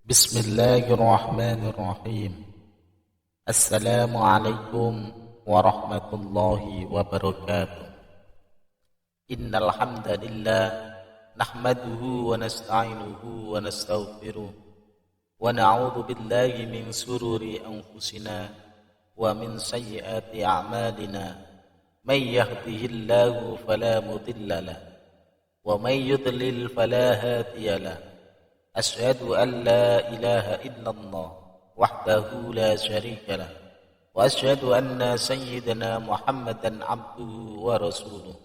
Bismillahirrahmanirrahim. Assalamualaikum warahmatullahi wabarakatuh. Innal hamdalillah nahmaduhu wa nasta'inuhu wa nastaghfiruh wa na'udzu billahi min sururi anfusina wa min sayyiati a'malina. May yahdihillahu fala mudilla lahu wa may yudlil fala hadiya lahu. Asyhadu an la ilaha illallah wahdahu la syarika lah wa asyhadu anna sayyidina Muhammadan abduhu wa rasuluh.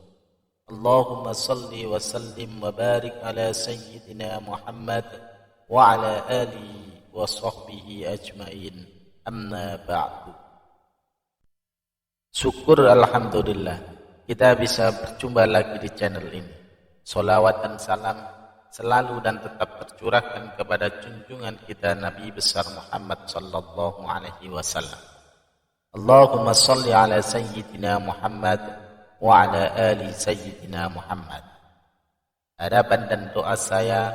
Allahumma salli wa sallim wa barik ala sayyidina Muhammad wa ala alihi wa sahbihi ajmain. Amma ba'du. Syukur alhamdulillah kita bisa berjumpa lagi di channel ini. Salawat dan salam selalu dan tetap tercurahkan kepada junjungan kita Nabi besar Muhammad sallallahu alaihi wasallam. Allahumma salli ala sayyidina Muhammad wa ala ali sayyidina Muhammad. Harapan dan doa saya,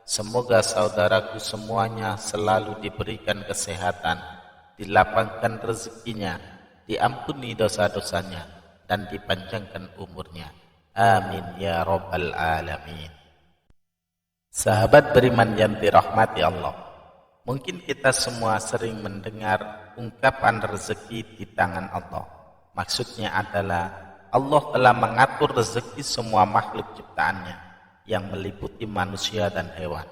semoga saudaraku semuanya selalu diberikan kesehatan, dilapangkan rezekinya, diampuni dosa-dosanya, dan dipanjangkan umurnya. Amin ya rabbal alamin. Sahabat beriman yang dirahmati Allah, mungkin kita semua sering mendengar ungkapan rezeki di tangan Allah. Maksudnya adalah Allah telah mengatur rezeki semua makhluk ciptaannya yang meliputi manusia dan hewan.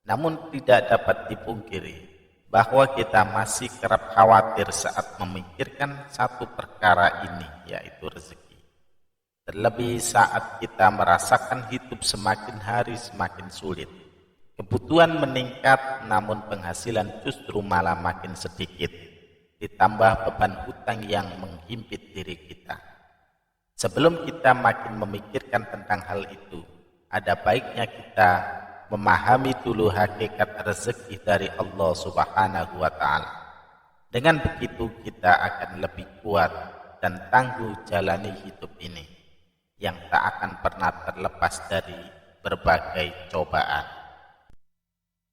Namun tidak dapat dipungkiri bahwa kita masih kerap khawatir saat memikirkan satu perkara ini, yaitu rezeki. Terlebih saat kita merasakan hidup semakin hari semakin sulit. Kebutuhan meningkat namun penghasilan justru malah makin sedikit. Ditambah beban hutang yang menghimpit diri kita. Sebelum kita makin memikirkan tentang hal itu, ada baiknya kita memahami dulu hakikat rezeki dari Allah Subhanahu wa Ta'ala. Dengan begitu kita akan lebih kuat dan tangguh jalani hidup ini yang tak akan pernah terlepas dari berbagai cobaan.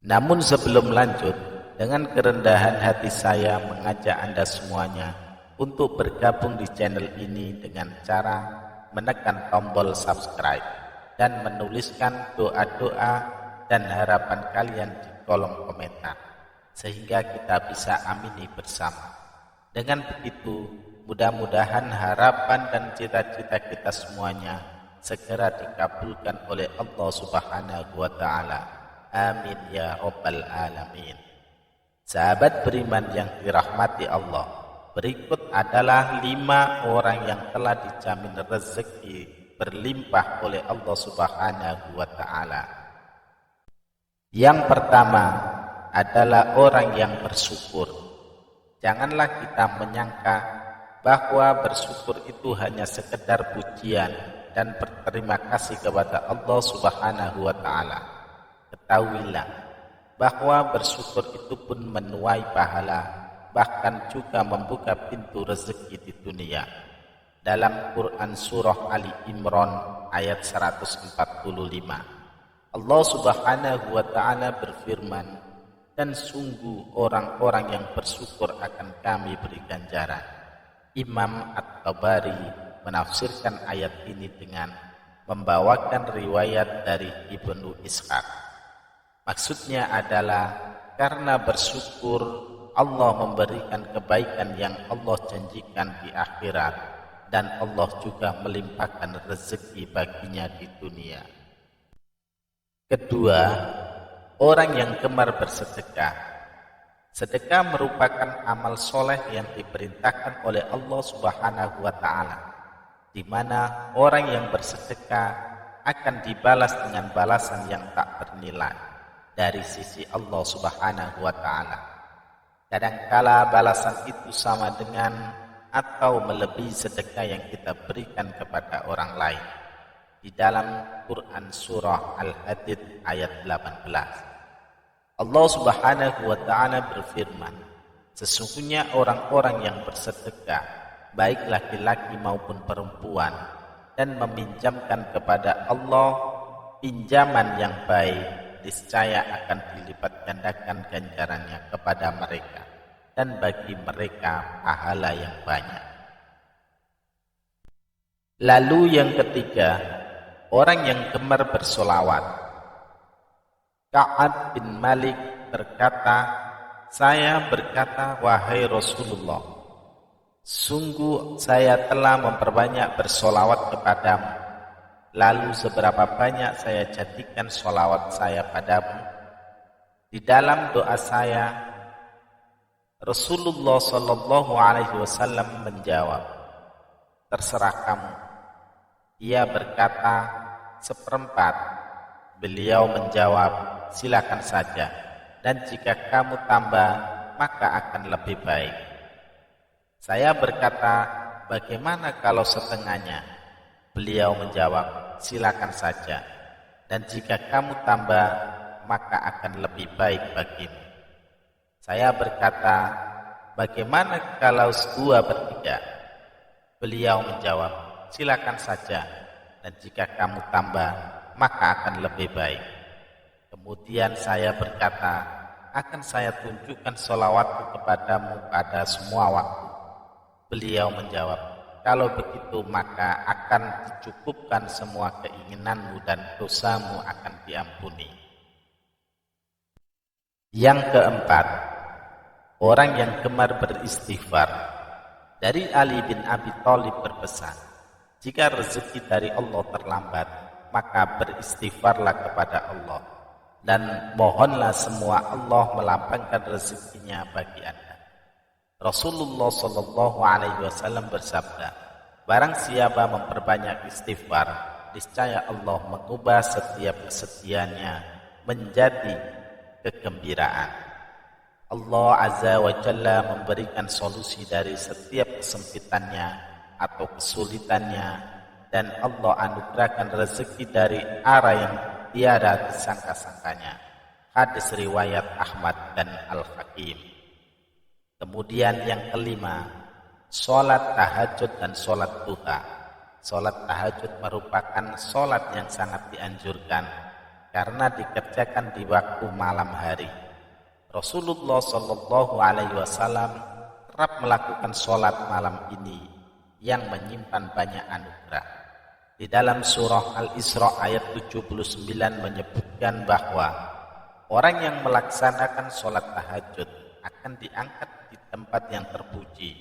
Namun sebelum lanjut, dengan kerendahan hati saya mengajak Anda semuanya untuk bergabung di channel ini dengan cara menekan tombol subscribe dan menuliskan doa-doa dan harapan kalian di kolom komentar, sehingga kita bisa amini bersama. Dengan begitu, mudah-mudahan harapan dan cita-cita kita semuanya segera dikabulkan oleh Allah Subhanahu wa Ta'ala. Amin ya rabbal alamin. Sahabat beriman yang dirahmati Allah, berikut adalah 5 orang yang telah dijamin rezeki berlimpah oleh Allah Subhanahu wa Ta'ala. Yang pertama adalah orang yang bersyukur. Janganlah kita menyangka bahwa bersyukur itu hanya sekedar pujian dan berterima kasih kepada Allah Subhanahu wa Ta'ala. Ketahuilah bahwa bersyukur itu pun menuai pahala, bahkan juga membuka pintu rezeki di dunia. Dalam Quran Surah Ali Imran ayat 145, Allah Subhanahu wa Ta'ala berfirman, dan sungguh orang-orang yang bersyukur akan kami beri ganjaran. Imam At-Tabari menafsirkan ayat ini dengan membawakan riwayat dari Ibnu Ishaq. Maksudnya adalah karena bersyukur Allah memberikan kebaikan yang Allah janjikan di akhirat, dan Allah juga melimpahkan rezeki baginya di dunia. Kedua, orang yang gemar bersedekah. Sedekah merupakan amal soleh yang diperintahkan oleh Allah Subhanahu wa Ta'ala, di mana orang yang bersedekah akan dibalas dengan balasan yang tak ternilai dari sisi Allah Subhanahu wa Ta'ala. Kadangkala balasan itu sama dengan atau melebihi sedekah yang kita berikan kepada orang lain. Di dalam Quran Surah Al-Hadid ayat 18, Allah Subhanahu wa Ta'ala berfirman, sesungguhnya orang-orang yang bersedekah, baik laki-laki maupun perempuan, dan meminjamkan kepada Allah pinjaman yang baik niscaya akan dilipat gandakan ganjarannya kepada mereka, dan bagi mereka pahala yang banyak. Lalu yang ketiga, orang yang gemar bersolawat. Ka'ab bin Malik berkata, saya berkata, wahai Rasulullah, sungguh saya telah memperbanyak bersolawat kepadamu. Lalu seberapa banyak saya jadikan solawat saya padamu? Di dalam doa saya, Rasulullah Shallallahu Alaihi Wasallam menjawab, terserah kamu. Ia berkata, seperempat. Beliau menjawab, silakan saja. Dan jika kamu tambah, maka akan lebih baik. Saya berkata, bagaimana kalau setengahnya? Beliau menjawab, silakan saja. Dan jika kamu tambah, maka akan lebih baik bagimu. Saya berkata, bagaimana kalau 2/3? Beliau menjawab, silakan saja. Dan jika kamu tambah, maka akan lebih baik. Kemudian saya berkata, akan saya tunjukkan sholawatku kepadamu pada semua waktu. Beliau menjawab, kalau begitu maka akan dicukupkan semua keinginanmu dan dosamu akan diampuni. Yang keempat, orang yang gemar beristighfar. Dari Ali bin Abi Thalib berpesan, jika rezeki dari Allah terlambat, maka beristighfarlah kepada Allah dan mohonlah semua Allah melapangkan rezekinya bagi Anda. Rasulullah Shallallahu Alaihi Wasallam bersabda, barang siapa memperbanyak istighfar, niscaya Allah mengubah setiap kesedihannya menjadi kegembiraan. Allah Azza wa Jalla memberikan solusi dari setiap kesempitannya atau kesulitannya, dan Allah anugerahkan rezeki dari arah yang tiada disangka-sangkanya. Hadis riwayat Ahmad dan Al-Hakim. Kemudian yang kelima, sholat tahajud dan sholat duha. Sholat tahajud merupakan sholat yang sangat dianjurkan karena dikerjakan di waktu malam hari. Rasulullah Shallallahu Alaihi Wasallam kerap melakukan sholat malam ini yang menyimpan banyak anugerah. Di dalam surah Al-Isra ayat 79 menyebutkan bahwa orang yang melaksanakan sholat tahajud akan diangkat di tempat yang terpuji.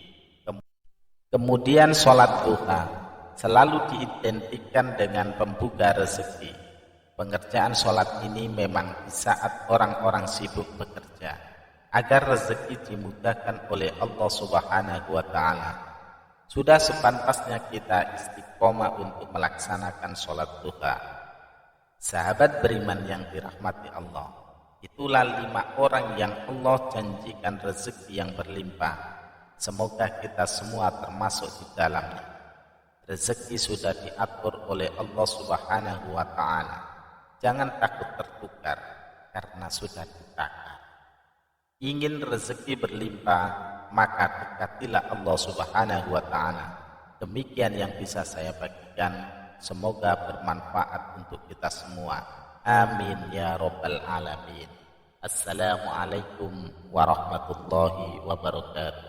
Kemudian sholat duha selalu diidentikan dengan pembuka rezeki. Pengerjaan sholat ini memang di saat orang-orang sibuk bekerja, agar rezeki dimudahkan oleh Allah Subhanahu wa Ta'ala. Sudah sepantasnya kita istiqomah untuk melaksanakan sholat duha. Sahabat beriman yang dirahmati Allah, itulah 5 orang yang Allah janjikan rezeki yang berlimpah. Semoga kita semua termasuk di dalamnya. Rezeki sudah diatur oleh Allah Subhanahu wa Ta'ala. Jangan takut tertukar karena sudah ditakar. Ingin rezeki berlimpah, maka dekatilah Allah Subhanahu wa Ta'ala. Demikian yang bisa saya bagikan. Semoga bermanfaat untuk kita semua. Amin ya rabbal alamin. Assalamualaikum warahmatullahi wabarakatuh.